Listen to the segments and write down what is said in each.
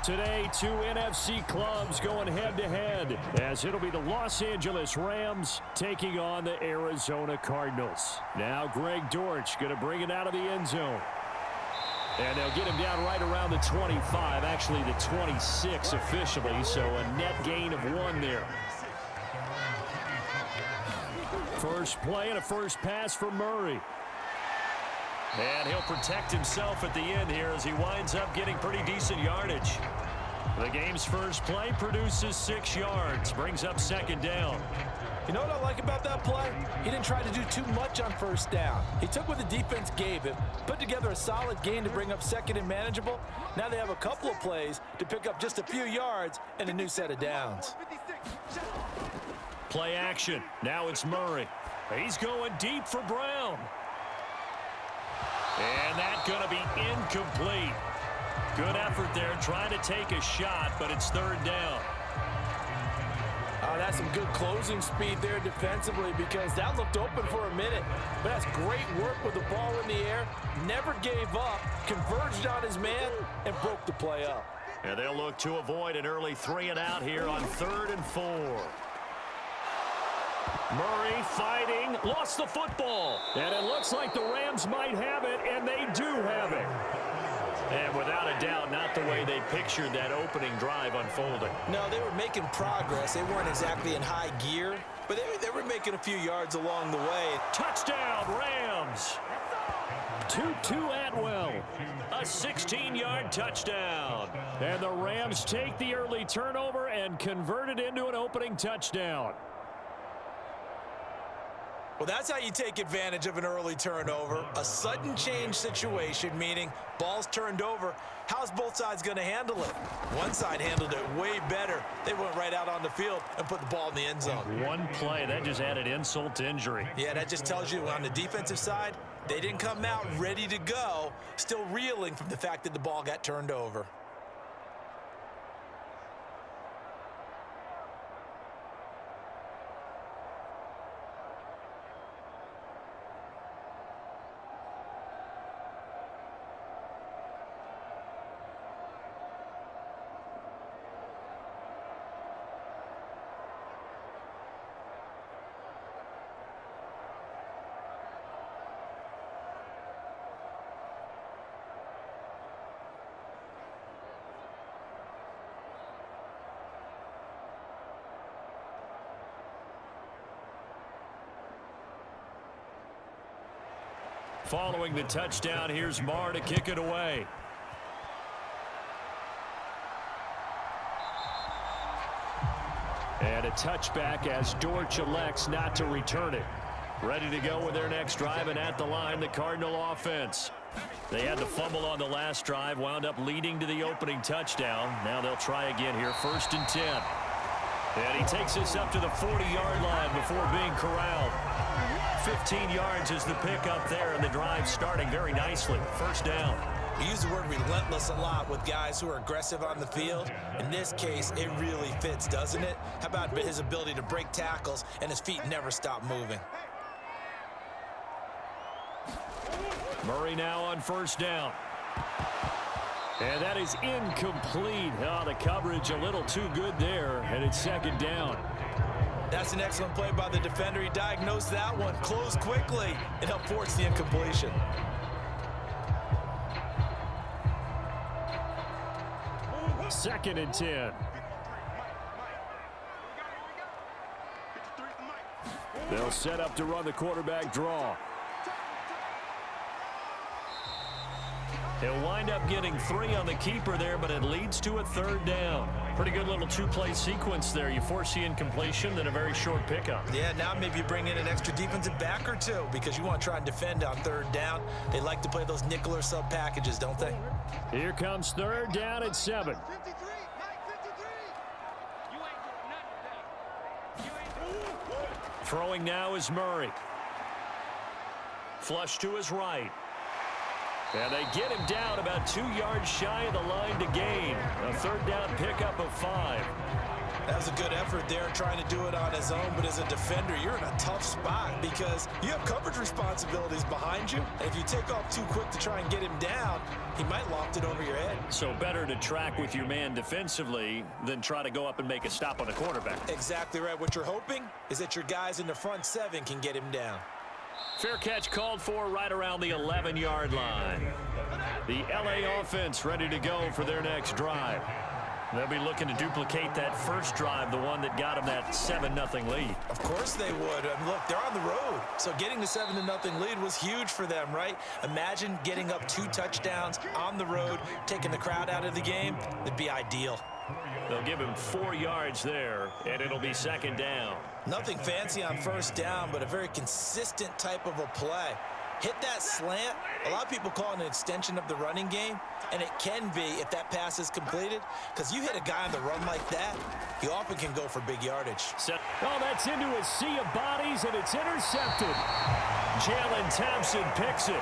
Today, two NFC clubs going head-to-head as it'll be the Los Angeles Rams taking on the Arizona Cardinals. Now Greg Dortch going to bring it out of the end zone. And they'll get him down right around the 25, actually the 26 officially, so a net gain of 1 there. First play and a first pass for Murray. And he'll protect himself at the end here as he winds up getting pretty decent yardage. The game's first play produces 6 yards, brings up second down. You know what I like about that play? He didn't try to do too much on first down. He took what the defense gave him, put together a solid gain to bring up second and manageable. Now they have a couple of plays to pick up just a few yards and a new set of downs. Play action. Now it's Murray. He's going deep for Brown. And that's going to be incomplete. Good effort there trying to take a shot, but it's third down. Oh, that's some good closing speed there defensively because that looked open for a minute. But that's great work with the ball in the air. Never gave up, converged on his man, and broke the play up. And they'll look to avoid an early 3-and-out here on 3rd and 4. Murray fighting, lost the football. And it looks like the Rams might have it, and they do have it. And without a doubt, not the way they pictured that opening drive unfolding. No, they were making progress. They weren't exactly in high gear, but they were making a few yards along the way. Touchdown, Rams. Tutu Atwell, a 16-yard touchdown. And the Rams take the early turnover and convert it into an opening touchdown. Well, that's how you take advantage of an early turnover. A sudden change situation, meaning ball's turned over. How's both sides going to handle it? One side handled it way better. They went right out on the field and put the ball in the end zone. One play, that just added insult to injury. Yeah, that just tells you on the defensive side, they didn't come out ready to go, still reeling from the fact that the ball got turned over. Following the touchdown, here's Marr to kick it away. And a touchback as Dortch elects not to return it. Ready to go with their next drive, and at the line, the Cardinal offense. They had the fumble on the last drive, wound up leading to the opening touchdown. Now they'll try again here, 1st and 10. And he takes us up to the 40-yard line before being corralled. 15 yards is the pickup there, and the drive starting very nicely. First down. We use the word relentless a lot with guys who are aggressive on the field. In this case, it really fits, doesn't it? How about his ability to break tackles and his feet never stop moving? Murray now on first down. And that is incomplete. Oh, the coverage a little too good there, and it's second down. That's an excellent play by the defender. He diagnosed that one, closed quickly, and helped force the incompletion. Second and 10. They'll set up to run the quarterback draw. He'll wind up getting 3 on the keeper there, but it leads to a third down. Pretty good little 2-play sequence there. You force the incompletion, then a very short pickup. Yeah, now maybe you bring in an extra defensive back or two because you want to try and defend on third down. They like to play those nickel or sub packages, don't they? Here comes third down at 7. Throwing now is Murray. Flush to his right. And they get him down about 2 yards shy of the line to gain. A third down pickup of 5. That was a good effort there, trying to do it on his own, but as a defender, you're in a tough spot because you have coverage responsibilities behind you, and if you take off too quick to try and get him down, he might loft it over your head. So better to track with your man defensively than try to go up and make a stop on the quarterback. Exactly right. What you're hoping is that your guys in the front seven can get him down. Fair catch called for right around the 11-yard line. The LA offense ready to go for their next drive. They'll be looking to duplicate that first drive, the one that got them that 7-0 lead. Of course they would. And look, they're on the road. So getting the 7-0 lead was huge for them, right? Imagine getting up 2 touchdowns on the road, taking the crowd out of the game. It'd be ideal. They'll give him 4 yards there, and it'll be second down. Nothing fancy on first down, but a very consistent type of a play. Hit that slant. A lot of people call it an extension of the running game, and it can be if that pass is completed, because you hit a guy on the run like that, he often can go for big yardage. Oh, that's into a sea of bodies, and it's intercepted. Jalen Thompson picks it,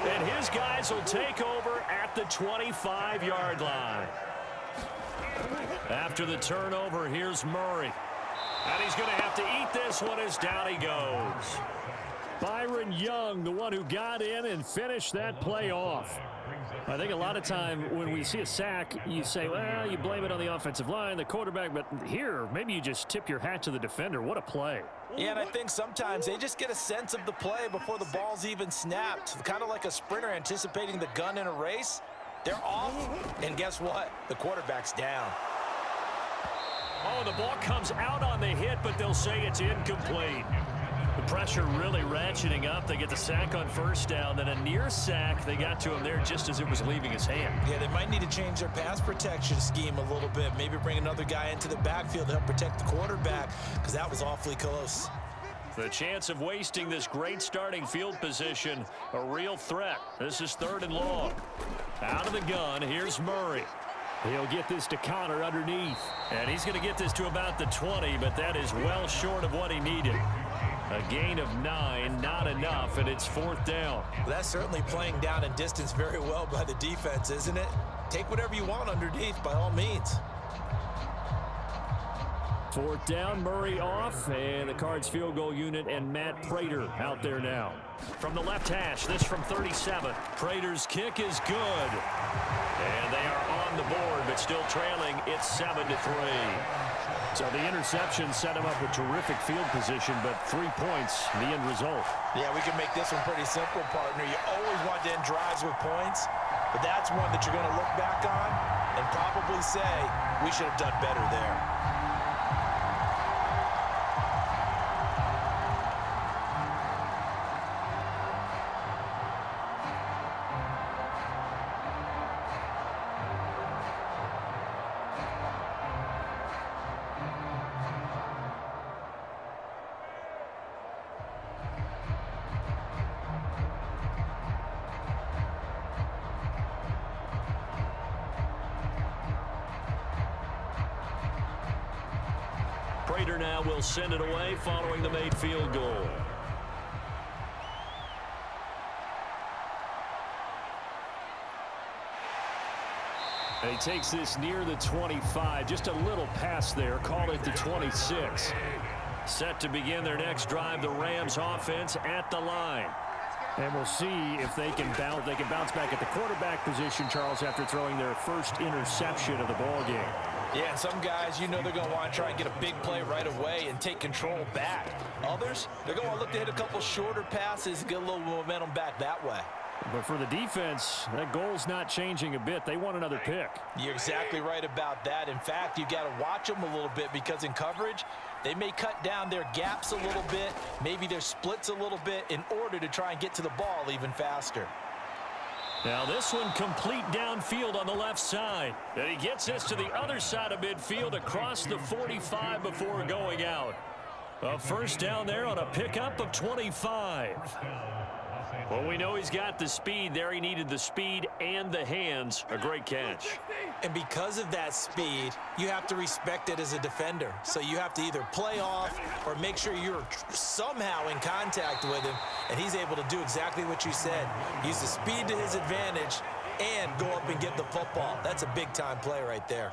and his guys will take over at the 25-yard line. After the turnover, here's Murray. And he's going to have to eat this one as down he goes. Byron Young, the one who got in and finished that play off. I think a lot of time when we see a sack, you say, well, you blame it on the offensive line, the quarterback, but here, maybe you just tip your hat to the defender. What a play. Yeah, and I think sometimes they just get a sense of the play before the ball's even snapped. Kind of like a sprinter anticipating the gun in a race. They're off, and guess what? The quarterback's down. Oh, the ball comes out on the hit, but they'll say it's incomplete. The pressure really ratcheting up. They get the sack on first down, then a near sack. They got to him there just as it was leaving his hand. Yeah, they might need to change their pass protection scheme a little bit. Maybe bring another guy into the backfield to help protect the quarterback, because that was awfully close. The chance of wasting this great starting field position, a real threat. This is 3rd and long. Out of the gun, here's Murray. He'll get this to Connor underneath. And he's going to get this to about the 20, but that is well short of what he needed. A gain of 9, not enough, and it's 4th down. Well, that's certainly playing down in distance very well by the defense, isn't it? Take whatever you want underneath, by all means. 4th down, Murray off, and the Cards field goal unit and Matt Prater out there now. From the left hash, this from 37. Prater's kick is good. And they are on the board, but still trailing. It's 7-3. So the interception set him up with terrific field position, but 3 points, the end result. Yeah, we can make this one pretty simple, partner. You always want to end drives with points, but that's one that you're going to look back on and probably say, we should have done better there. Prater now will send it away following the made field goal. And he takes this near the 25. Just a little pass there. Call it the 26. Set to begin their next drive, the Rams offense at the line. And we'll see if they can bounce back at the quarterback position, Charles, after throwing their first interception of the ball game. Yeah, and some guys, you know they're going to want to try and get a big play right away and take control back. Others, they're going to want to look to hit a couple shorter passes and get a little momentum back that way. But for the defense, that goal's not changing a bit. They want another pick. You're exactly right about that. In fact, you got to watch them a little bit because in coverage, they may cut down their gaps a little bit, maybe their splits a little bit in order to try and get to the ball even faster. Now this one complete downfield on the left side. And he gets this to the other side of midfield across the 45 before going out. A first down there on a pickup of 25. Well, we know he's got the speed there. He needed the speed and the hands. A great catch. And because of that speed, you have to respect it as a defender. So you have to either play off or make sure you're somehow in contact with him. And he's able to do exactly what you said. Use the speed to his advantage and go up and get the football. That's a big-time play right there.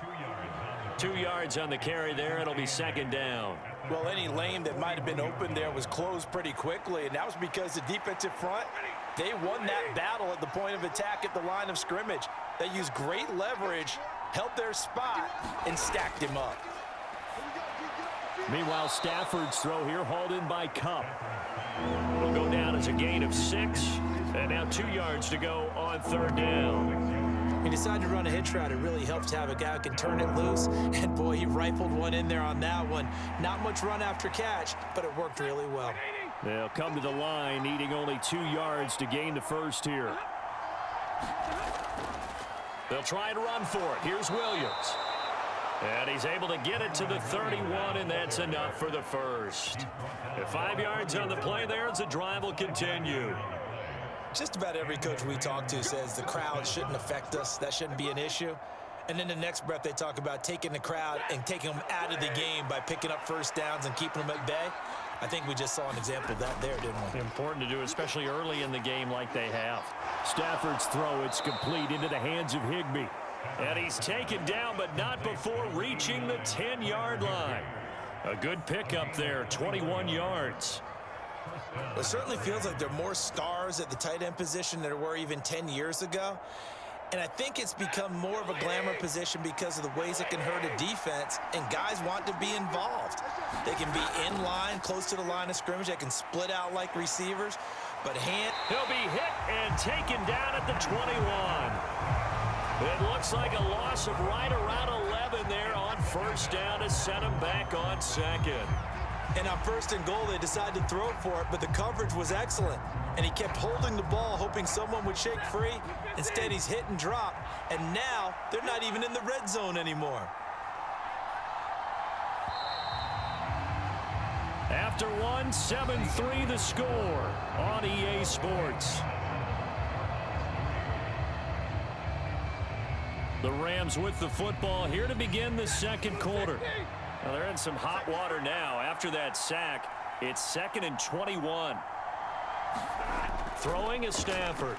2 yards on the carry there. It'll be second down. Well, any lane that might have been open there was closed pretty quickly, and that was because the defensive front, they won that battle at the point of attack at the line of scrimmage. They used great leverage, held their spot, and stacked him up. Meanwhile, Stafford's throw here hauled in by Cup. It'll go down as a gain of 6, and now 2 yards to go on third down. He decided to run a hitch route. It really helps to have a guy who can turn it loose. And, boy, he rifled one in there on that one. Not much run after catch, but it worked really well. They'll come to the line, needing only 2 yards to gain the first here. They'll try and run for it. Here's Williams. And he's able to get it to the 31, and that's enough for the first. At 5 yards on the play there, as the drive will continue. Just about every coach we talk to says the crowd shouldn't affect us. That shouldn't be an issue. And in the next breath, they talk about taking the crowd and taking them out of the game by picking up first downs and keeping them at bay. I think we just saw an example of that there, didn't we? Important to do, especially early in the game like they have. Stafford's throw, it's complete into the hands of Higbee. And he's taken down, but not before reaching the 10-yard line. A good pickup there, 21 yards. It certainly feels like there are more stars at the tight end position than there were even 10 years ago. And I think it's become more of a glamour position because of the ways it can hurt a defense, and guys want to be involved. They can be in line, close to the line of scrimmage. They can split out like receivers. But he'll be hit and taken down at the 21. It looks like a loss of right around 11 there on first down to set him back on second. And on first and goal, they decided to throw for it, but the coverage was excellent. And he kept holding the ball, hoping someone would shake free. Instead, he's hit and dropped. And now, they're not even in the red zone anymore. After one, 7-3 the score on EA Sports. The Rams with the football here to begin the second quarter. Well, they're in some hot water now. After that sack, it's 2nd and 21. Throwing is Stafford.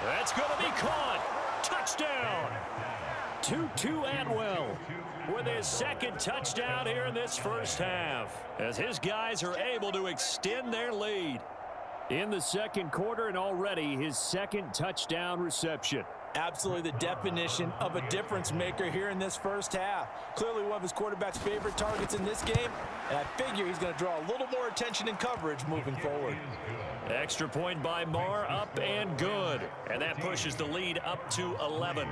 That's going to be caught. Touchdown. Tutu Atwell with his second touchdown here in this first half, as his guys are able to extend their lead in the second quarter, and already his second touchdown reception. Absolutely the definition of a difference maker here in this first half. Clearly one of his quarterback's favorite targets in this game, and I figure he's going to draw a little more attention and coverage moving forward. Extra point by Marr, up and good. And that pushes the lead up to 11.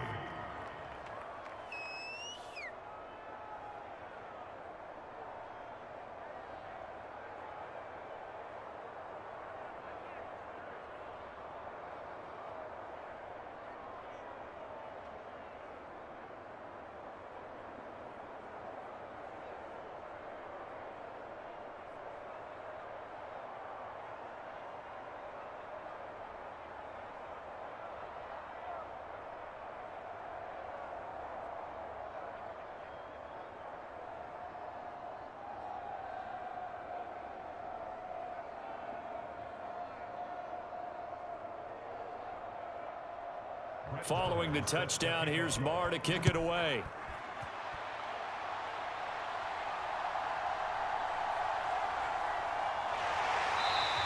Following the touchdown, here's Marr to kick it away.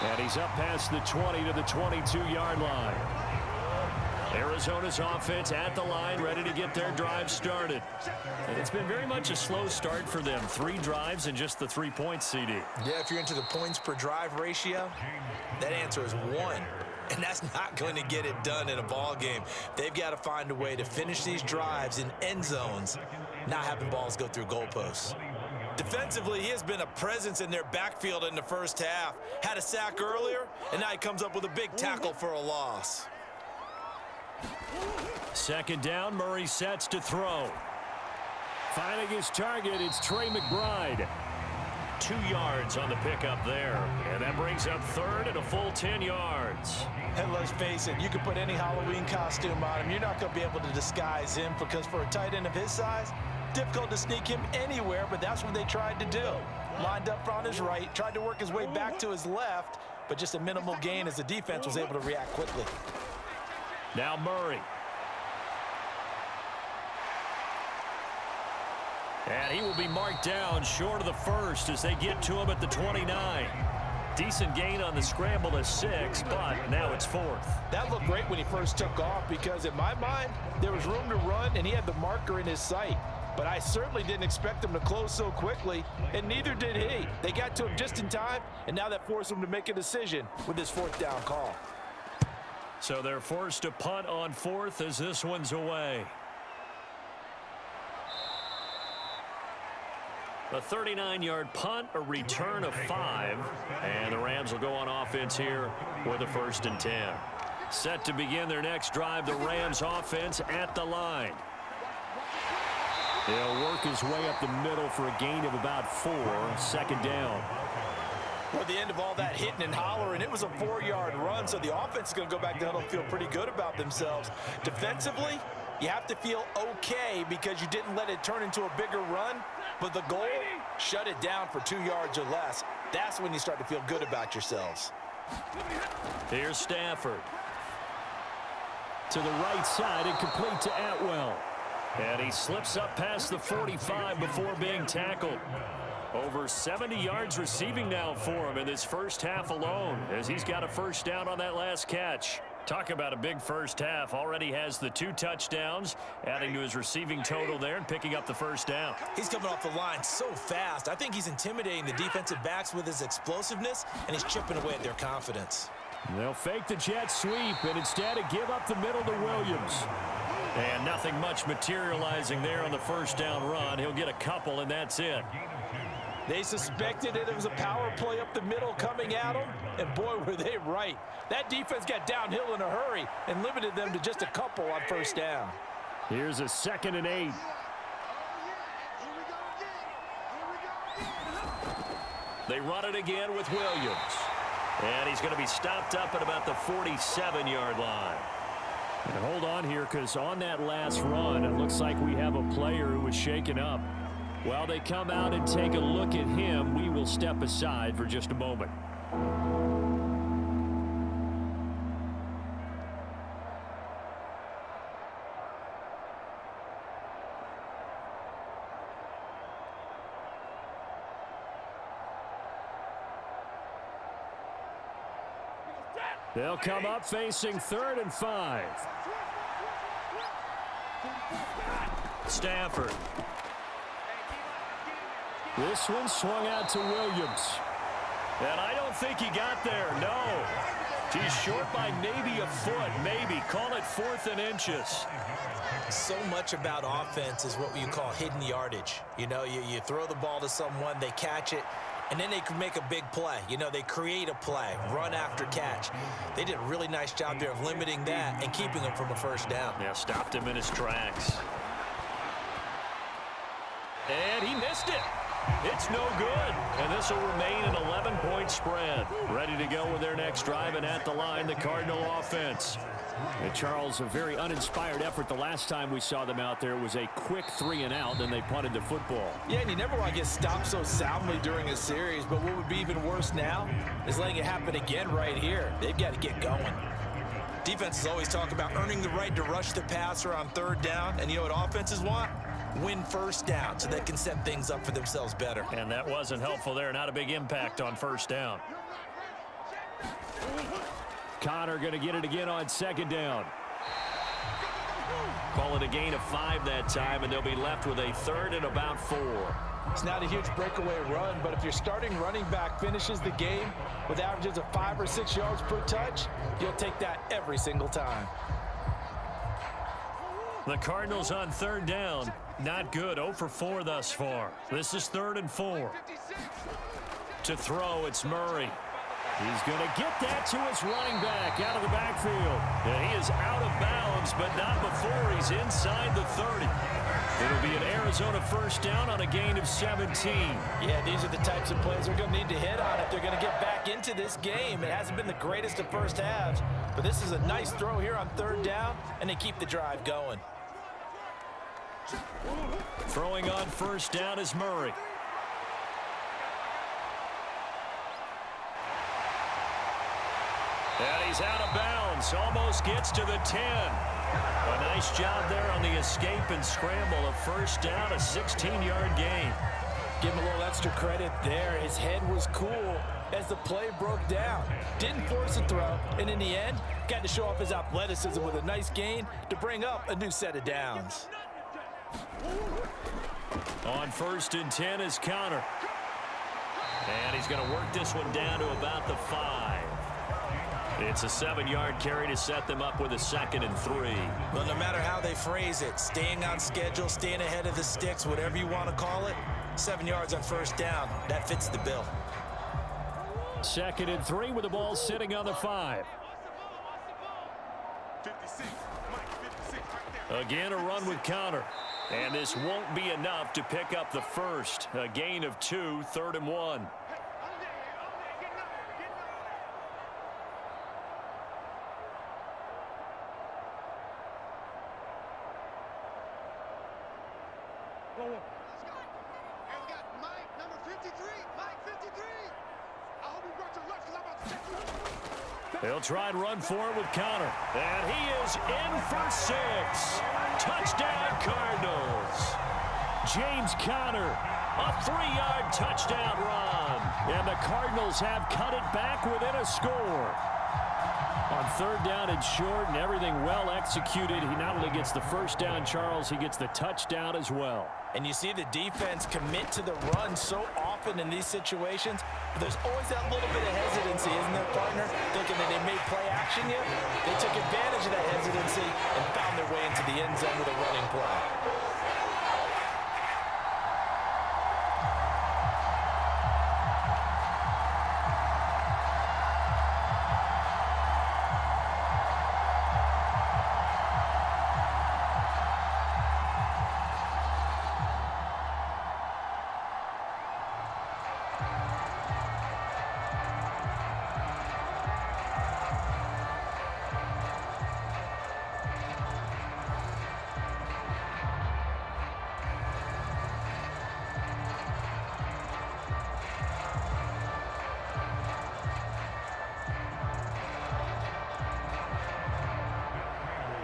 And he's up past the 20 to the 22-yard line. Arizona's offense at the line, ready to get their drive started. And it's been very much a slow start for them. 3 drives and just the 3 points, CD. Yeah, if you're into the points per drive ratio, that answer is 1. And that's not going to get it done in a ball game. They've got to find a way to finish these drives in end zones, not having balls go through goalposts. Defensively, he has been a presence in their backfield in the first half. Had a sack earlier, and now he comes up with a big tackle for a loss. Second down, Murray sets to throw. Finding his target, it's Trey McBride. 2 yards on the pickup there. And that brings up third and a full 10 yards. And let's face it, you can put any Halloween costume on him. You're not going to be able to disguise him, because for a tight end of his size, difficult to sneak him anywhere, but that's what they tried to do. Lined up on his right, tried to work his way back to his left, but just a minimal gain as the defense was able to react quickly. Now Murray. And he will be marked down short of the first as they get to him at the 29. Decent gain on the scramble to 6, but now it's 4th. That looked great when he first took off because in my mind, there was room to run and he had the marker in his sight. But I certainly didn't expect him to close so quickly, and neither did he. They got to him just in time, and now that forced him to make a decision with his 4th down call. So they're forced to punt on 4th as this one's away. A 39-yard punt, a return of 5, and the Rams will go on offense here with a 1st and 10. Set to begin their next drive, the Rams offense at the line. He'll work his way up the middle for a gain of about 4, 2nd down. Well, at the end of all that hitting and hollering, it was a 4-yard run, so the offense is going to go back to huddle and feel pretty good about themselves. Defensively, you have to feel okay because you didn't let it turn into a bigger run, but the goal, shut it down for 2 yards or less. That's when you start to feel good about yourselves. Here's Stafford. To the right side and complete to Atwell. And he slips up past the 45 before being tackled. Over 70 yards receiving now for him in this first half alone as he's got a 1st down on that last catch. Talk about a big first half. Already has the 2 touchdowns, adding to his receiving total there and picking up the 1st down. He's coming off the line so fast. I think he's intimidating the defensive backs with his explosiveness, and he's chipping away at their confidence. They'll fake the jet sweep and instead give up the middle to Williams. And nothing much materializing there on the 1st down run. He'll get a couple, and that's it. They suspected that it was a power play up the middle coming at them, and boy, were they right. That defense got downhill in a hurry and limited them to just a couple on 1st down. Here's a 2nd and 8. They run it again with Williams. And he's going to be stopped up at about the 47-yard line. And hold on here, because on that last run, it looks like we have a player who was shaken up. While they come out and take a look at him, we will step aside for just a moment. They'll come up facing 3rd and 5. Stafford. This one swung out to Williams. And I don't think he got there, no. He's short by maybe a foot, maybe. Call it 4th and inches. So much about offense is what you call hidden yardage. You know, you throw the ball to someone, they catch it, and then they can make a big play. You know, they create a play, run after catch. They did a really nice job there of limiting that and keeping him from a 1st down. Yeah, stopped him in his tracks. And he missed it. It's no good. And this will remain an 11-point spread. Ready to go with their next drive, and at the line, the Cardinal offense. And Charles, a very uninspired effort the last time we saw them out there was a quick 3-and-out, and they punted the football. Yeah, and you never want to get stopped so soundly during a series, but what would be even worse now is letting it happen again right here. They've got to get going. Defenses always talk about earning the right to rush the passer on 3rd down, and you know what offenses want? Win 1st down so they can set things up for themselves better. And that wasn't helpful there. Not a big impact on 1st down. Connor going to get it again on 2nd down. Call it a gain of 5 that time, and they'll be left with a 3rd and about 4. It's not a huge breakaway run, but if your starting running back finishes the game with averages of 5 or 6 yards per touch, you'll take that every single time. The Cardinals on 3rd down. Not good. 0 for 4 thus far. This is 3rd and 4. To throw, it's Murray. He's going to get that to his running back out of the backfield. And he is out of bounds, but not before he's inside the 30. It'll be an Arizona 1st down on a gain of 17. Yeah, these are the types of plays they're going to need to hit on if they're going to get back into this game. It hasn't been the greatest of first halves, but this is a nice throw here on 3rd down, and they keep the drive going. Throwing on 1st down is Murray. And he's out of bounds. Almost gets to the 10. A nice job there on the escape and scramble. A first down, a 16-yard gain. Give him a little extra credit there. His head was cool as the play broke down. Didn't force a throw, and in the end, got to show off his athleticism with a nice gain to bring up a new set of downs. On 1st and 10 is Counter. And he's going to work this one down to about the 5. It's a 7-yard carry to set them up with a 2nd and 3. Well, no matter how they phrase it, staying on schedule, staying ahead of the sticks, whatever you want to call it, 7 yards on 1st down, that fits the bill. 2nd and 3 with the ball sitting on the 5. Again, a run with Counter. And this won't be enough to pick up the first. A gain of 2, 3rd and 1. They'll try and run for it with Counter. And he is in for 6. Touchdown, Cardinals. James Conner, a 3-yard touchdown run. And the Cardinals have cut it back within a score. On 3rd down and short and everything well executed, he not only gets the first down, Charles, he gets the touchdown as well. And you see the defense commit to the run so often in these situations. But there's always that little bit of hesitancy, isn't there, partner? Thinking that they may play action yet. They took advantage of that hesitancy and found their way into the end zone with a running play.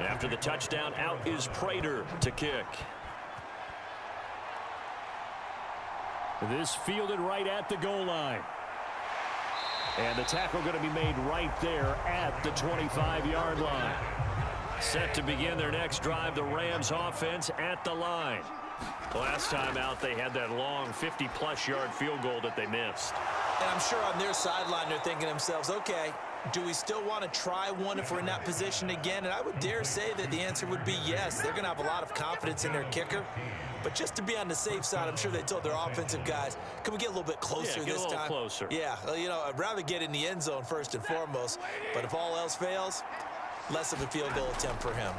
After the touchdown, out is Prater to kick. This fielded right at the goal line. And the tackle going to be made right there at the 25-yard line. Set to begin their next drive, the Rams offense at the line. Last time out, they had that long 50-plus yard field goal that they missed. And I'm sure on their sideline, they're thinking to themselves, okay, do we still want to try one if we're in that position again? And I would dare say that the answer would be yes. They're going to have a lot of confidence in their kicker. But just to be on the safe side, I'm sure they told their offensive guys, can we get a little bit closer this time? Yeah, get a little closer. Yeah, well, you know, I'd rather get in the end zone first and foremost. But if all else fails, less of a field goal attempt for him.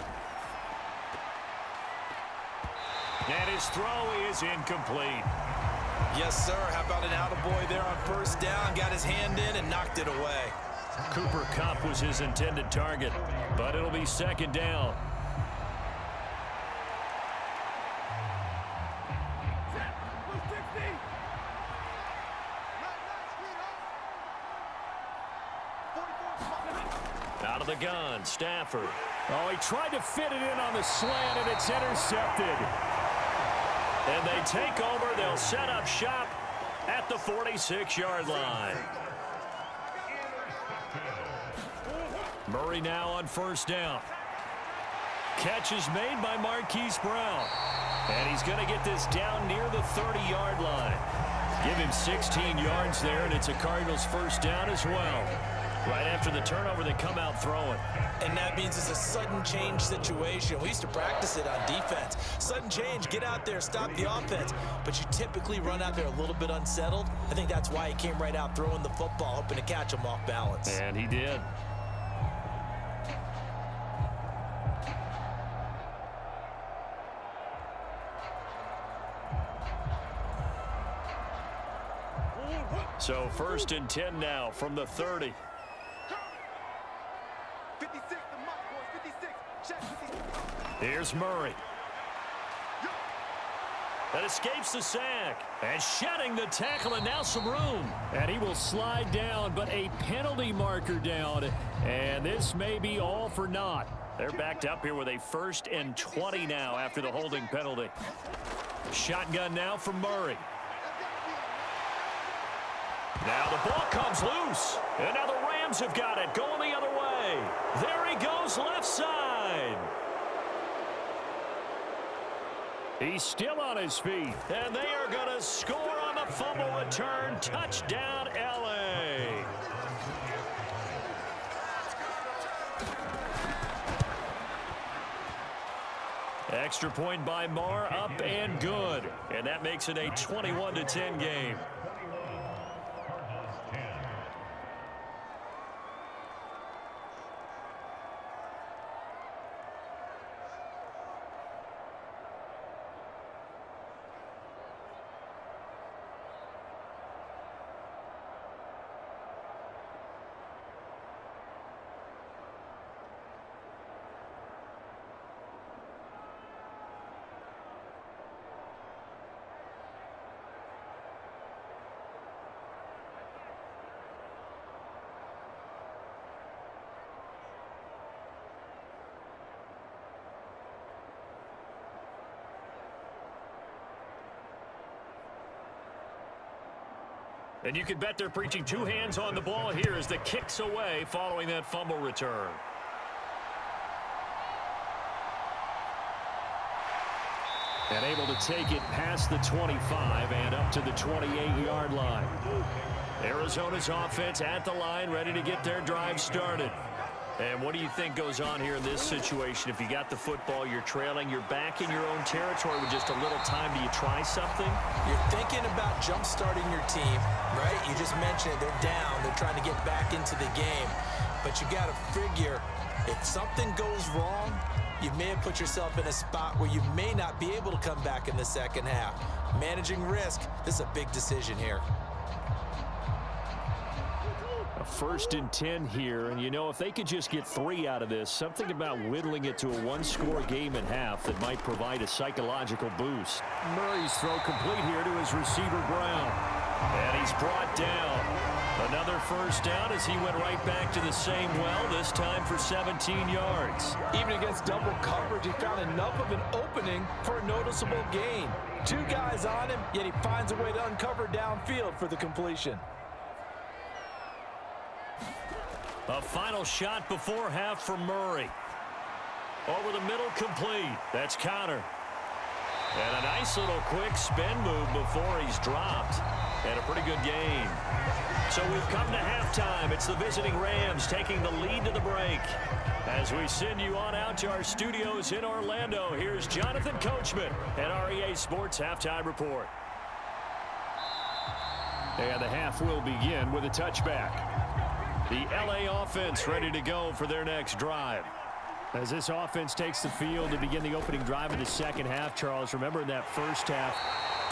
And his throw is incomplete. Yes, sir. How about an attaboy there on 1st down? Got his hand in and knocked it away. Cooper Kupp was his intended target, but it'll be 2nd down. Out of the gun, Stafford. Oh, he tried to fit it in on the slant, and it's intercepted. And they take over. They'll set up shop at the 46-yard line. Murray now on 1st down. Catch is made by Marquise Brown. And he's going to get this down near the 30-yard line. Give him 16 yards there, and it's a Cardinals 1st down as well. Right after the turnover, they come out throwing. And that means it's a sudden change situation. We used to practice it on defense. Sudden change, get out there, stop the offense. But you typically run out there a little bit unsettled. I think that's why he came right out throwing the football, hoping to catch him off balance. And he did. So 1st and 10 now from the 30. 56, the mark, boys, 56. Check 56. Here's Murray. That escapes the sack. And shedding the tackle, and now some room. And he will slide down, but a penalty marker down. And this may be all for naught. They're backed up here with a 1st and 20 now after the holding penalty. Shotgun now from Murray. Now the ball comes loose. And now the Rams have got it going the other way. There he goes left side. He's still on his feet. And they are going to score on the fumble return. Touchdown, L.A. Extra point by Marr, up and good. And that makes it a 21-10 game. And you can bet they're preaching 2 hands on the ball here as the kick's away following that fumble return. And able to take it past the 25 and up to the 28-yard line. Arizona's offense at the line, ready to get their drive started. And what do you think goes on here in this situation? If you got the football, you're trailing, you're back in your own territory with just a little time. Do you try something? You're thinking about jump-starting your team, right? You just mentioned it. They're down. They're trying to get back into the game. But you got to figure, if something goes wrong, you may have put yourself in a spot where you may not be able to come back in the second half. Managing risk, this is a big decision here. A 1st and 10 here, and you know, if they could just get 3 out of this, something about whittling it to a 1-score game at half that might provide a psychological boost. Murray's throw complete here to his receiver, Brown. And he's brought down. Another 1st down as he went right back to the same well, this time for 17 yards. Even against double coverage, he found enough of an opening for a noticeable gain. 2 guys on him, yet he finds a way to uncover downfield for the completion. A final shot before half from Murray. Over the middle, complete. That's Connor. And a nice little quick spin move before he's dropped. And a pretty good game. So we've come to halftime. It's the visiting Rams taking the lead to the break. As we send you on out to our studios in Orlando, here's Jonathan Coachman at REA Sports Halftime Report. And the half will begin with a touchback. The LA offense ready to go for their next drive. As this offense takes the field to begin the opening drive of the second half, Charles, remember in that first half,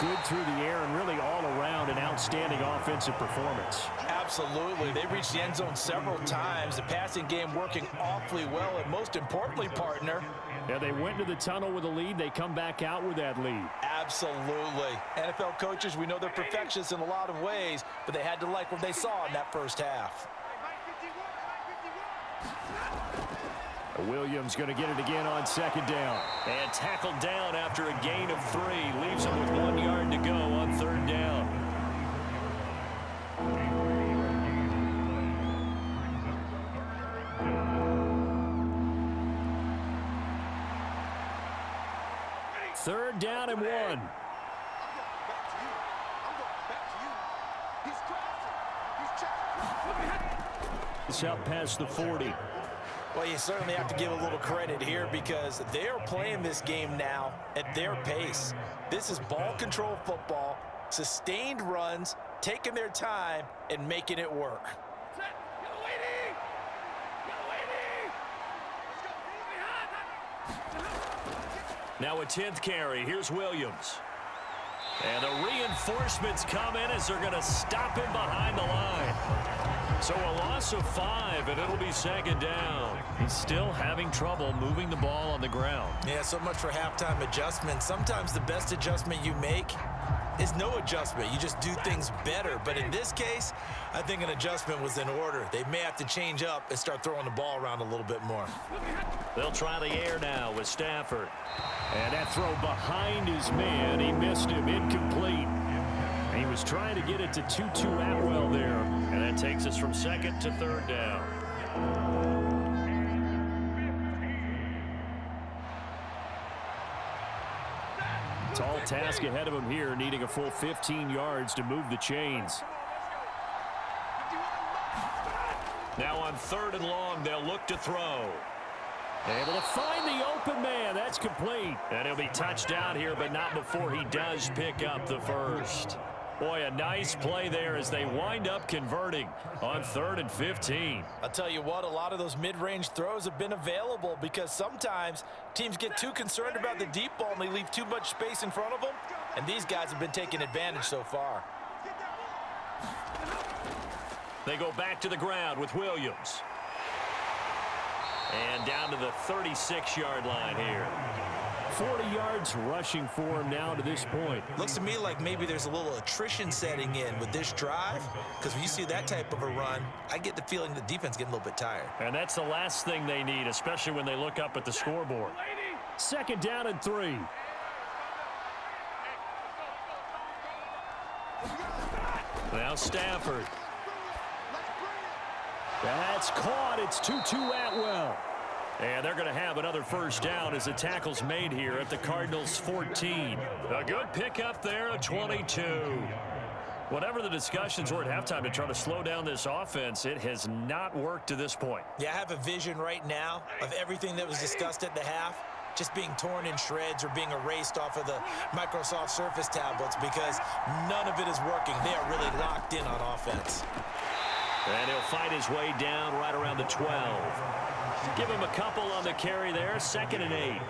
good through the air and really all around an outstanding offensive performance. Absolutely. They reached the end zone several times. The passing game working awfully well, and most importantly, partner. Yeah, they went to the tunnel with a lead. They come back out with that lead. Absolutely. NFL coaches, we know they're perfectionists in a lot of ways, but they had to like what they saw in that first half. Williams going to get it again on 2nd down. And tackled down after a gain of 3. Leaves him with 1 yard to go on 3rd down. Third down and 1. It's out past the 40. Well, you certainly have to give a little credit here because they are playing this game now at their pace. This is ball control football, sustained runs, taking their time, and making it work. Now a 10th carry. Here's Williams. And the reinforcements come in as they're going to stop him behind the line. So a loss of 5, and it'll be 2nd down. He's still having trouble moving the ball on the ground. Yeah, so much for halftime adjustment. Sometimes the best adjustment you make is no adjustment. You just do things better. But in this case, I think an adjustment was in order. They may have to change up and start throwing the ball around a little bit more. They'll try the air now with Stafford. And that throw behind his man, he missed him, incomplete. He was trying to get it to Tutu Atwell there. And that takes us from second to third down. Tall task ahead of him here, needing a full 15 yards to move the chains. Now on 3rd and long, they'll look to throw. Able to find the open man. That's complete. And he'll be touchdown here, but not before he does pick up the first. Boy, a nice play there as they wind up converting on 3rd and 15. I'll tell you what, a lot of those mid-range throws have been available because sometimes teams get too concerned about the deep ball and they leave too much space in front of them. And these guys have been taking advantage so far. They go back to the ground with Williams. And down to the 36-yard line here. 40 yards rushing for him now to this point. Looks to me like maybe there's a little attrition setting in with this drive, because when you see that type of a run, I get the feeling the defense getting a little bit tired. And that's the last thing they need, especially when they look up at the scoreboard. 2nd down and 3. Now Stafford. That's caught. It's Tutu Atwell. And they're going to have another first down as the tackle's made here at the Cardinals' 14. A good pickup there at 22. Whatever the discussions were at halftime to try to slow down this offense, it has not worked to this point. Yeah, I have a vision right now of everything that was discussed at the half just being torn in shreds or being erased off of the Microsoft Surface tablets because none of it is working. They are really locked in on offense. And he'll fight his way down right around the 12. Give him a couple on the carry there. 2nd and 8.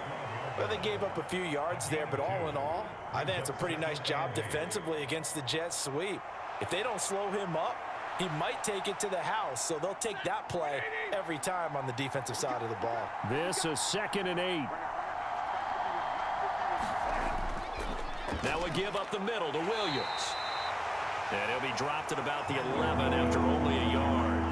Well, they gave up a few yards there, but all in all, I think it's a pretty nice job defensively against the Jets sweep. If they don't slow him up, he might take it to the house, so they'll take that play every time on the defensive side of the ball. This is 2nd and 8. Now a give up the middle to Williams. And he'll be dropped at about the 11 after only a yard.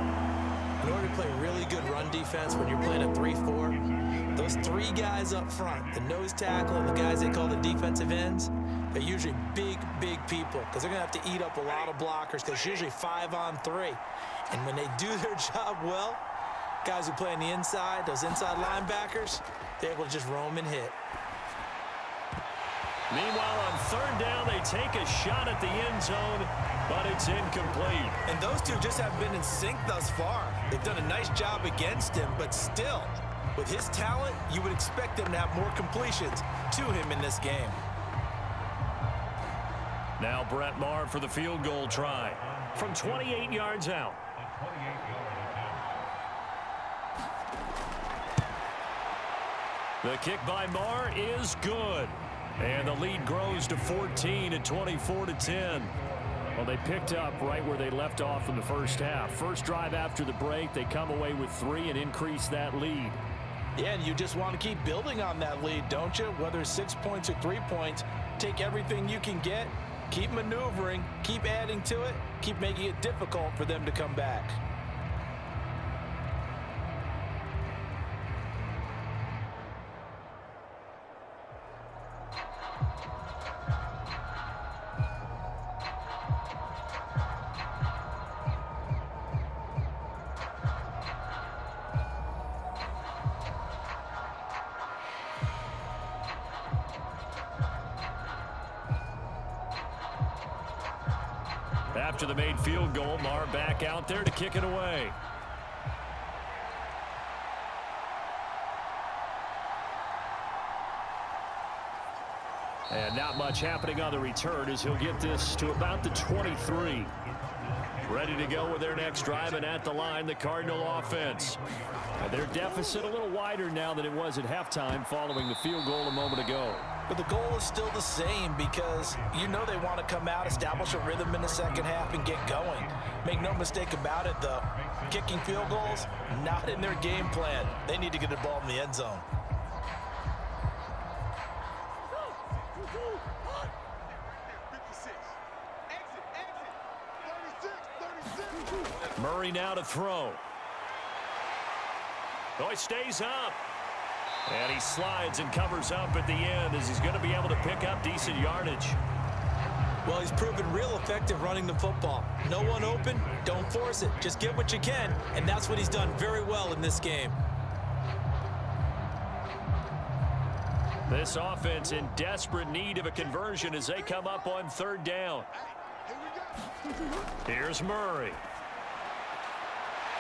In order to play really good run defense when you're playing a 3-4, those 3 guys up front, the nose tackle and the guys they call the defensive ends, they're usually big, big people because they're going to have to eat up a lot of blockers because it's usually 5-on-3. And when they do their job well, guys who play on the inside, those inside linebackers, they're able to just roam and hit. Meanwhile, on 3rd down, they take a shot at the end zone, but it's incomplete. And those two just haven't been in sync thus far. They've done a nice job against him, but still, with his talent, you would expect them to have more completions to him in this game. Now Brett Maher for the field goal try from 28 yards out. The kick by Maher is good. And the lead grows to 14 at 24-10. Well, they picked up right where they left off in the first half. First drive after the break, they come away with 3 and increase that lead. Yeah, and you just want to keep building on that lead, don't you? Whether it's 6 points or 3 points, take everything you can get, keep maneuvering, keep adding to it, keep making it difficult for them to come back. After the made field goal, Maher back out there to kick it away. And not much happening on the return as he'll get this to about the 23. Ready to go with their next drive, and at the line, the Cardinal offense. And their deficit a little wider now than it was at halftime following the field goal a moment ago. But the goal is still the same because you know they want to come out, establish a rhythm in the second half, and get going. Make no mistake about it, though. Kicking field goals, not in their game plan. They need to get the ball in the end zone. Murray now to throw. Oh, he stays up. And he slides and covers up at the end as he's going to be able to pick up decent yardage. Well, he's proven real effective running the football. No one open, don't force it. Just get what you can, and that's what he's done very well in this game. This offense in desperate need of a conversion as they come up on third down. Here's Murray.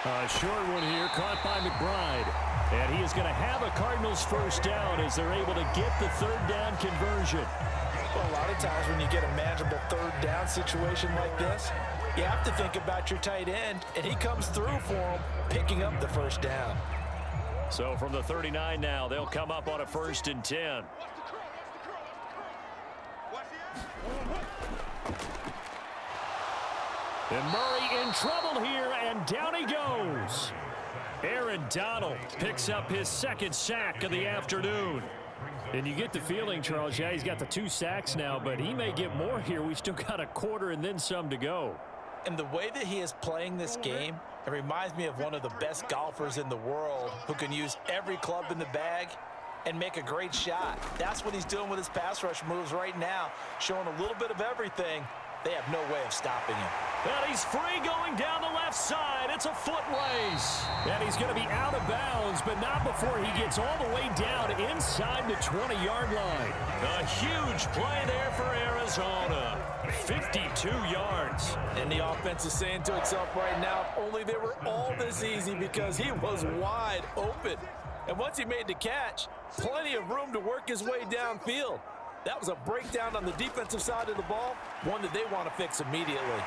A short one here, caught by McBride. And he is going to have a Cardinals first down as they're able to get the third down conversion. Well, a lot of times when you get a manageable third down situation like this, you have to think about your tight end, and he comes through for him, picking up the first down. So from the 39 now, they'll come up on a 1st and 10. And Murray in trouble here, and down he goes. Aaron Donald picks up his 2nd sack of the afternoon. And you get the feeling, Charles, yeah, he's got the 2 sacks now, but he may get more here. We still got a quarter and then some to go. And the way that he is playing this game, it reminds me of one of the best golfers in the world who can use every club in the bag and make a great shot. That's what he's doing with his pass rush moves right now, showing a little bit of everything. They have no way of stopping him. And he's free going down the left side. It's a foot race. And he's going to be out of bounds, but not before he gets all the way down inside the 20-yard line. A huge play there for Arizona. 52 yards. And the offense is saying to itself right now, if only they were all this easy, because he was wide open. And once he made the catch, plenty of room to work his way downfield. That was a breakdown on the defensive side of the ball, one that they want to fix immediately.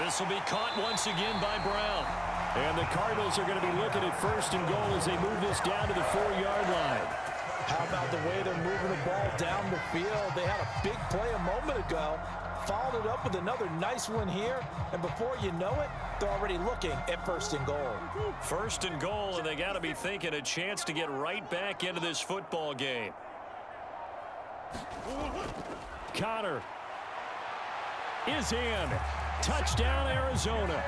This will be caught once again by Brown. And the Cardinals are going to be looking at 1st and goal as they move this down to the 4-yard line. How about the way they're moving the ball down the field? They had a big play a moment ago, followed it up with another nice one here, and before you know it, they're already looking at 1st and goal. 1st and goal, and they got to be thinking a chance to get right back into this football game. Connor is in. Touchdown, Arizona.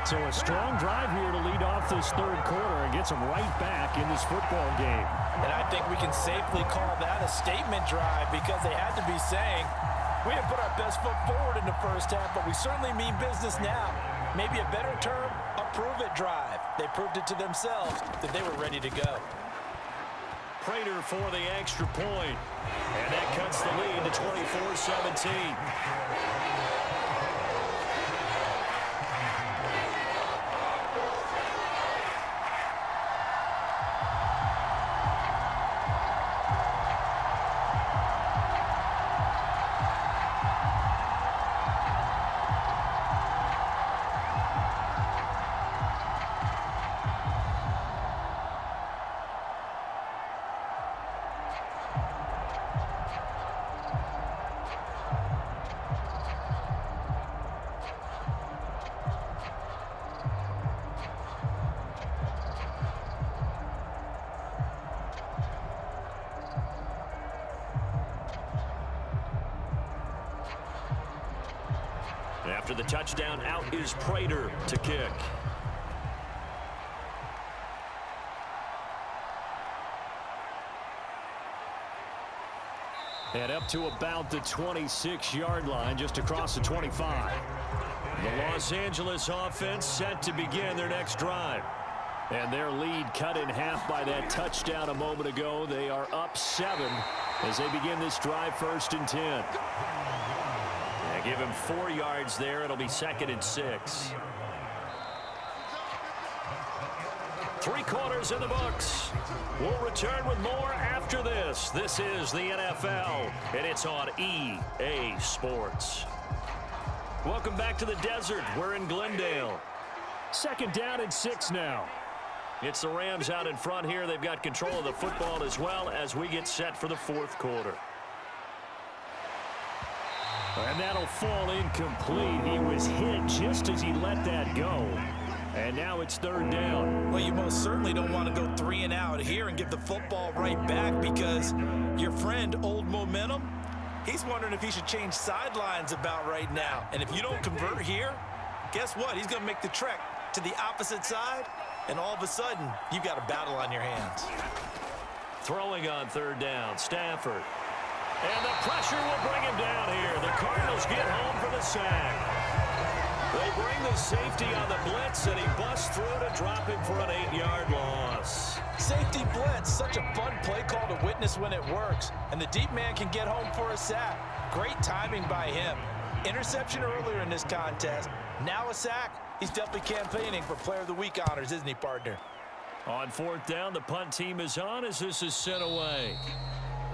So a strong drive here to lead off this 3rd quarter and gets them right back in this football game. And I think we can safely call that a statement drive, because they had to be saying, we didn't put our best foot forward in the first half, but we certainly mean business now. Maybe a better term, a prove-it drive. They proved it to themselves that they were ready to go. Prater for the extra point. And that cuts the lead to 24-17. After the touchdown, out is Prater to kick. And up to about the 26-yard line, just across the 25. The Los Angeles offense set to begin their next drive. And their lead cut in half by that touchdown a moment ago. They are up 7 as they begin this drive, 1st and 10. Give him 4 yards there. It'll be 2nd and 6. 3 quarters in the books. We'll return with more after this. This is the NFL, and it's on EA Sports. Welcome back to the desert. We're in Glendale. 2nd down and 6 now. It's the Rams out in front here. They've got control of the football as well as we get set for the 4th quarter. And that'll fall incomplete. He was hit just as he let that go. And now it's 3rd down. Well, you most certainly don't want to go 3 and out here and give the football right back, because your friend, Old Momentum, he's wondering if he should change sidelines about right now. And if you don't convert here, guess what? He's going to make the trek to the opposite side, and all of a sudden, you've got a battle on your hands. Throwing on third down, Stafford. And the pressure will bring him down here. The Cardinals get home for the sack. They bring the safety on the blitz, and he busts through to drop him for an 8-yard loss. Safety blitz, such a fun play call to witness when it works. And the deep man can get home for a sack. Great timing by him. Interception earlier in this contest. Now a sack. He's definitely campaigning for Player of the Week honors, isn't he, partner? On fourth down, the punt team is on as this is sent away.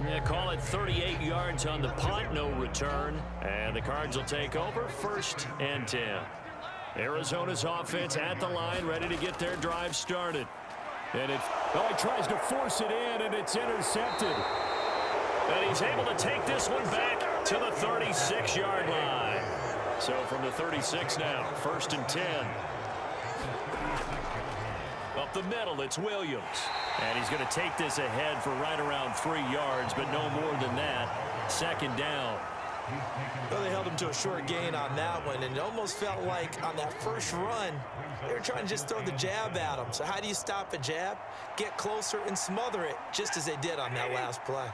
Yeah, call it 38 yards on the punt, no return. And the Cards will take over, 1st and 10. Arizona's offense at the line, ready to get their drive started. And he tries to force it in, and it's intercepted. And he's able to take this one back to the 36-yard line. So from the 36 now, 1st and 10. Up the middle, it's Williams. And he's going to take this ahead for right around 3 yards, but no more than that. 2nd down. Well, they held him to a short gain on that one, and it almost felt like on that first run, they were trying to just throw the jab at him. So how do you stop a jab? Get closer and smother it, just as they did on that last play.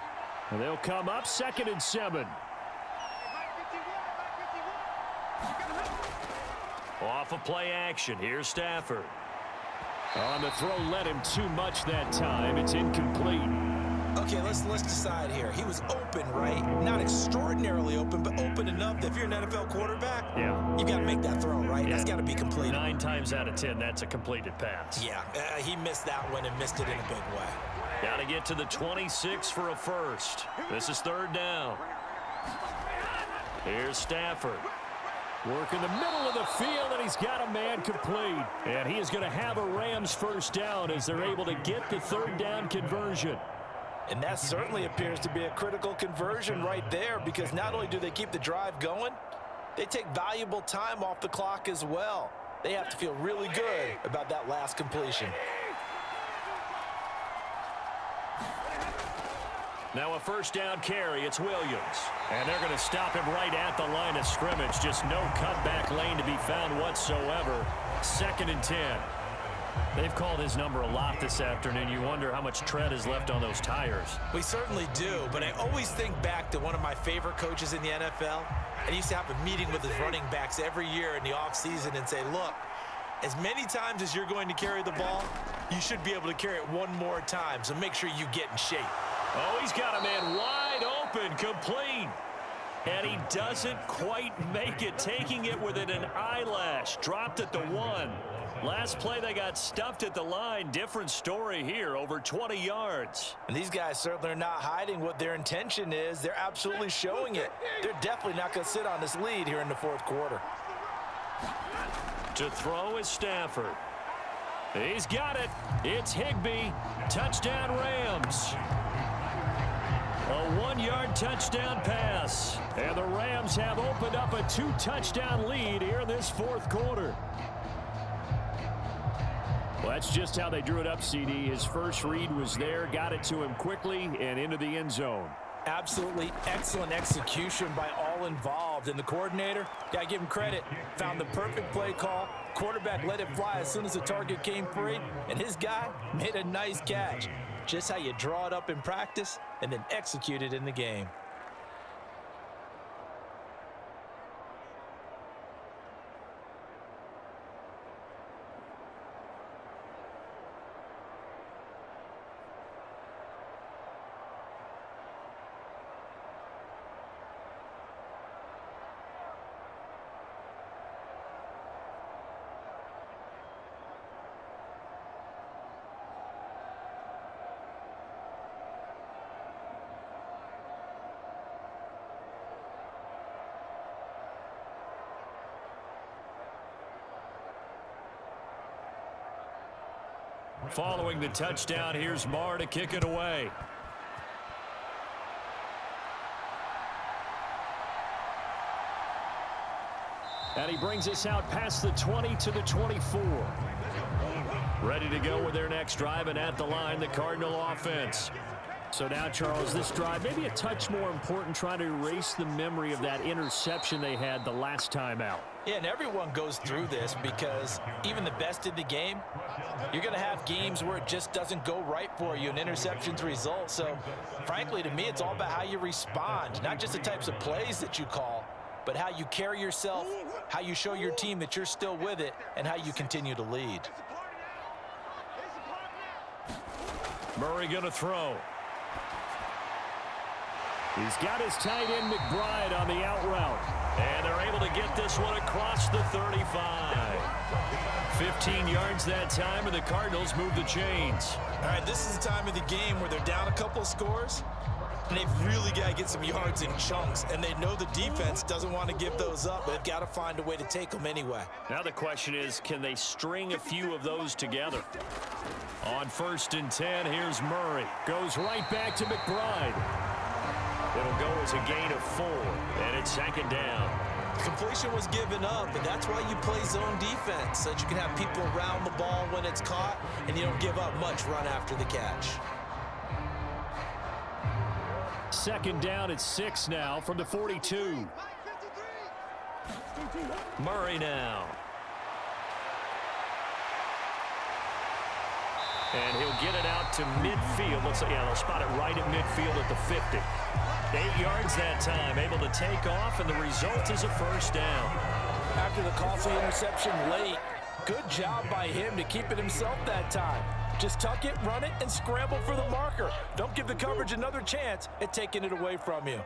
And they'll come up 2nd and 7. Off of play action. Here's Stafford. On the throw, led him too much that time. It's incomplete. Okay, let's decide here. He was open, right? Not extraordinarily open, but open enough that if you're an NFL quarterback, you've got to make that throw, right? That's got to be completed. 9 times out of 10, that's a completed pass. Yeah, he missed that one and missed it in a big way. Got to get to the 26 for a first. This is 3rd down. Here's Stafford. Work in the middle of the field, and he's got a man complete. And he is going to have a Rams first down as they're able to get the 3rd down conversion. And that certainly appears to be a critical conversion right there, because not only do they keep the drive going, they take valuable time off the clock as well. They have to feel really good about that last completion. Now a first down carry. It's Williams. And they're going to stop him right at the line of scrimmage. Just no cutback lane to be found whatsoever. 2nd and 10. They've called his number a lot this afternoon. You wonder how much tread is left on those tires. We certainly do, but I always think back to one of my favorite coaches in the NFL. And he used to have a meeting with his running backs every year in the offseason and say, look, as many times as you're going to carry the ball, you should be able to carry it one more time, so make sure you get in shape. Oh, he's got a man wide open, complete. And he doesn't quite make it, taking it within an eyelash. Dropped at the 1. Last play, they got stuffed at the line. Different story here, over 20 yards. And these guys certainly are not hiding what their intention is. They're absolutely showing it. They're definitely not going to sit on this lead here in the 4th quarter. To throw is Stafford. He's got it. It's Higbee. Touchdown, Rams. A 1-yard touchdown pass. And the Rams have opened up a 2-touchdown lead here in this 4th quarter. Well, that's just how they drew it up, CD. His first read was there, got it to him quickly, and into the end zone. Absolutely excellent execution by all involved. And the coordinator, got to give him credit, found the perfect play call. Quarterback let it fly as soon as the target came free, and his guy made a nice catch. Just how you draw it up in practice and then execute it in the game. Following the touchdown, here's Marr to kick it away. And he brings us out past the 20 to the 24. Ready to go with their next drive, and at the line, the Cardinal offense. So now, Charles, this drive maybe a touch more important, trying to erase the memory of that interception they had the last time out. Yeah, and everyone goes through this because even the best in the game, you're going to have games where it just doesn't go right for you and interceptions result. So, frankly, to me, it's all about how you respond, not just the types of plays that you call, but how you carry yourself, how you show your team that you're still with it, and how you continue to lead. Murray going to throw. He's got his tight end McBride on the out route. And they're able to get this one across the 35. 15 yards that time, and the Cardinals move the chains. All right, this is the time of the game where they're down a couple of scores, and they've really got to get some yards in chunks, and they know the defense doesn't want to give those up, but they've got to find a way to take them anyway. Now the question is, can they string a few of those together? On 1st and 10, here's Murray. Goes right back to McBride. It'll go as a gain of 4, and it's 2nd down. Completion was given up, but that's why you play zone defense, so that you can have people around the ball when it's caught, and you don't give up much run after the catch. 2nd down at 6 now from the 42. Murray now. And he'll get it out to midfield. Looks like, yeah, they'll spot it right at midfield at the 50. 8 yards that time, able to take off, and the result is a 1st down. After the costly interception late, good job by him to keep it himself that time. Just tuck it, run it, and scramble for the marker. Don't give the coverage another chance at taking it away from you.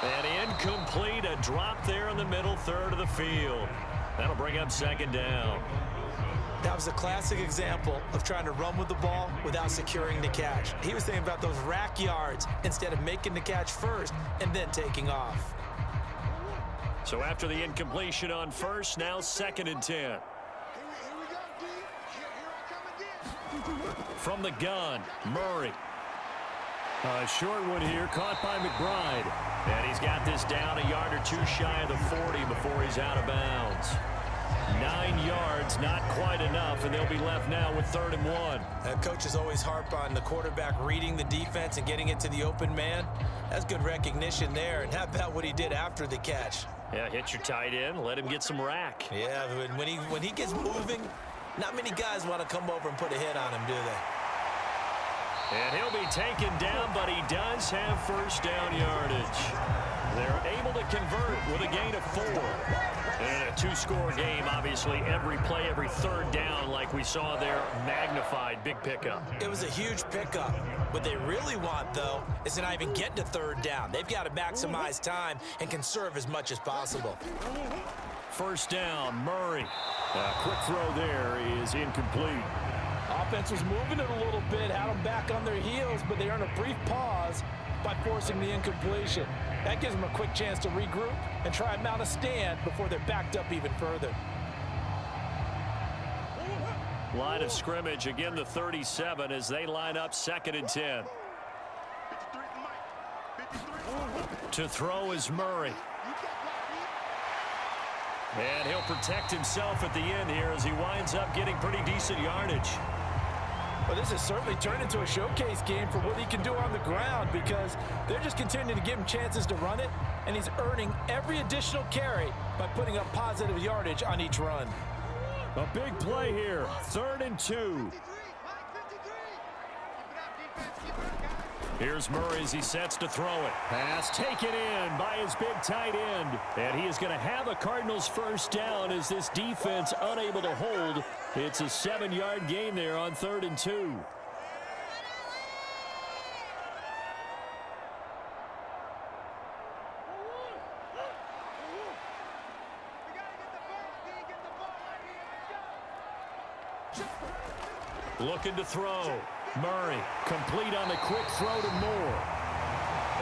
And incomplete, a drop there in the middle third of the field. That'll bring up 2nd down. That was a classic example of trying to run with the ball without securing the catch. He was thinking about those rack yards instead of making the catch first and then taking off. So after the incompletion on 1st, now 2nd and 10. From the gun, Murray. A short one here, caught by McBride. And he's got this down a yard or 2 shy of the 40 before he's out of bounds. 9 yards, not quite enough, and they'll be left now with 3rd and 1. Coaches always harp on the quarterback reading the defense and getting it to the open man. That's good recognition there, and how about what he did after the catch? Yeah, hit your tight end, let him get some rack. Yeah, when he gets moving, not many guys want to come over and put a hit on him, do they? And he'll be taken down, but he does have 1st down yardage. They're able to convert with a gain of 4. And in a 2-score game, obviously, every play, every 3rd down, like we saw there, magnified, big pickup. It was a huge pickup. What they really want, though, is to not even get to 3rd down. They've got to maximize time and conserve as much as possible. 1st down, Murray. Quick throw there is incomplete. Offense was moving it a little bit, had them back on their heels, but they earned a brief pause by forcing the incompletion. That gives them a quick chance to regroup and try and mount a stand before they're backed up even further. Line of scrimmage, again the 37 as they line up 2nd and 10. To throw is Murray. And he'll protect himself at the end here as he winds up getting pretty decent yardage. Well, this has certainly turned into a showcase game for what he can do on the ground because they're just continuing to give him chances to run it, and he's earning every additional carry by putting up positive yardage on each run. A big play here, 3rd and 2. Here's Murray as he sets to throw it. Pass taken in by his big tight end. And he is going to have a Cardinals 1st down as this defense unable to hold. It's a 7-yard gain there on 3rd and 2. Looking to throw. Murray complete on the quick throw to Moore.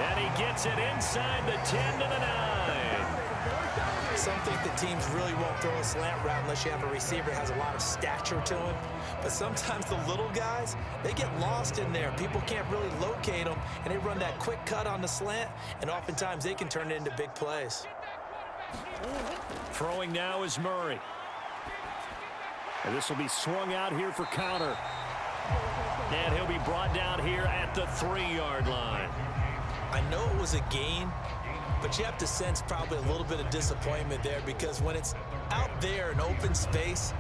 And he gets it inside the 10 to the 9. Some think that teams really won't throw a slant route unless you have a receiver that has a lot of stature to him. But sometimes the little guys, they get lost in there. People can't really locate them, and they run that quick cut on the slant, and oftentimes they can turn it into big plays. Throwing now is Murray. And this will be swung out here for counter. And he'll be brought down here at the 3-yard line. I know it was a gain, but you have to sense probably a little bit of disappointment there, because when it's out there in open space,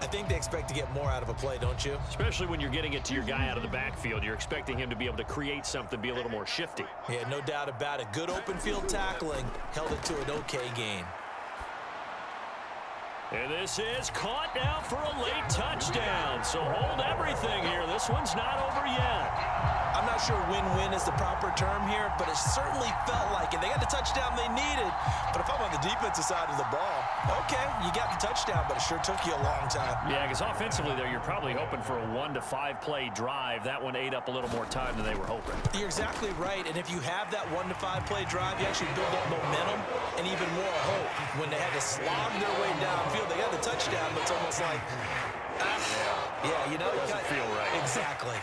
I think they expect to get more out of a play, don't you? Especially when you're getting it to your guy out of the backfield. You're expecting him to be able to create something, be a little more shifty. Yeah, no doubt about it. Good open field tackling held it to an okay gain. And this is caught now for a late touchdown. So hold everything here. This one's not over yet. I'm not sure win-win is the proper term here, but it certainly felt like it. They got the touchdown they needed, but if I'm on the defensive side of the ball, okay, you got the touchdown, but it sure took you a long time. Yeah, because offensively there, you're probably hoping for a 1 to 5 play drive. That one ate up a little more time than they were hoping. You're exactly right, and if you have that 1 to 5 play drive, you actually build up momentum and even more hope. When they had to slog their way downfield, they got the touchdown, but it's almost like, yeah, you know, it doesn't feel right. Exactly.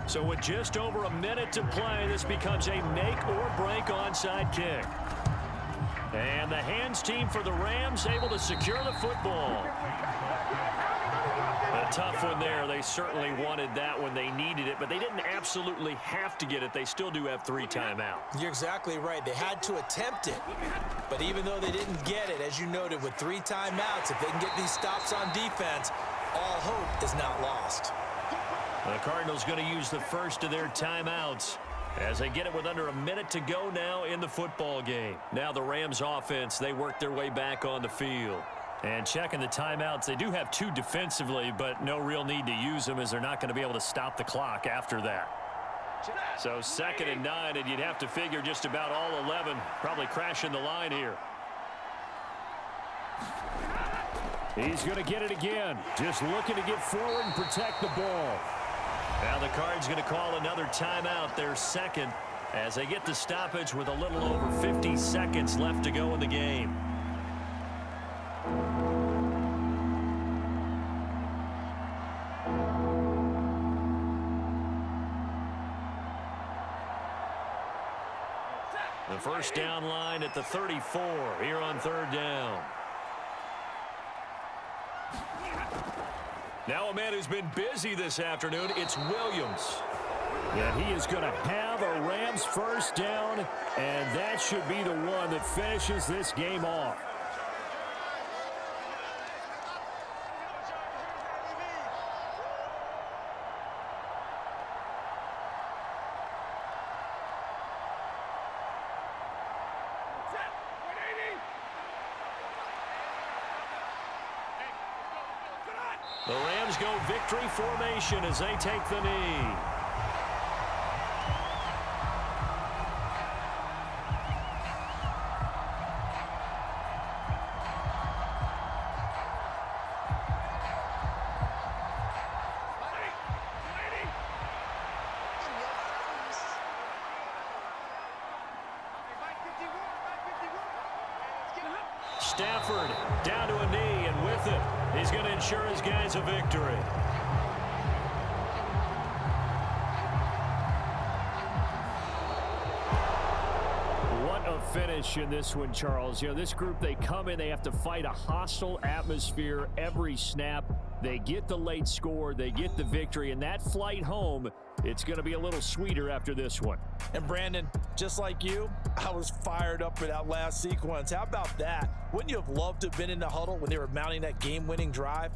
So with just over a minute to play, this becomes a make-or-break onside kick. And the hands team for the Rams able to secure the football. A tough one there. They certainly wanted that when they needed it, but they didn't absolutely have to get it. They still do have 3 timeouts. You're exactly right. They had to attempt it. But even though they didn't get it, as you noted, with 3 timeouts, if they can get these stops on defense, all hope is not lost. The Cardinals going to use the first of their timeouts as they get it with under a minute to go now in the football game. Now the Rams offense, they work their way back on the field. And checking the timeouts, they do have 2 defensively, but no real need to use them as they're not going to be able to stop the clock after that. So 2nd and 9, and you'd have to figure just about all 11 probably crashing the line here. He's going to get it again, just looking to get forward and protect the ball. Now the Cards going to call another timeout, their 2nd, as they get the stoppage with a little over 50 seconds left to go in the game. The first down line at the 34 here on 3rd down. Now a man who's been busy this afternoon, it's Williams. And he is going to have a Rams first down, and that should be the one that finishes this game off. The Rams go victory formation as they take the knee. Stafford down to a knee, and with it, he's going to ensure his guys a victory. What a finish in this one, Charles. You know, this group, they come in, they have to fight a hostile atmosphere every snap. They get the late score, they get the victory, and that flight home, it's going to be a little sweeter after this one. And Brandon, just like you, I was fired up for that last sequence. How about that? Wouldn't you have loved to have been in the huddle when they were mounting that game-winning drive?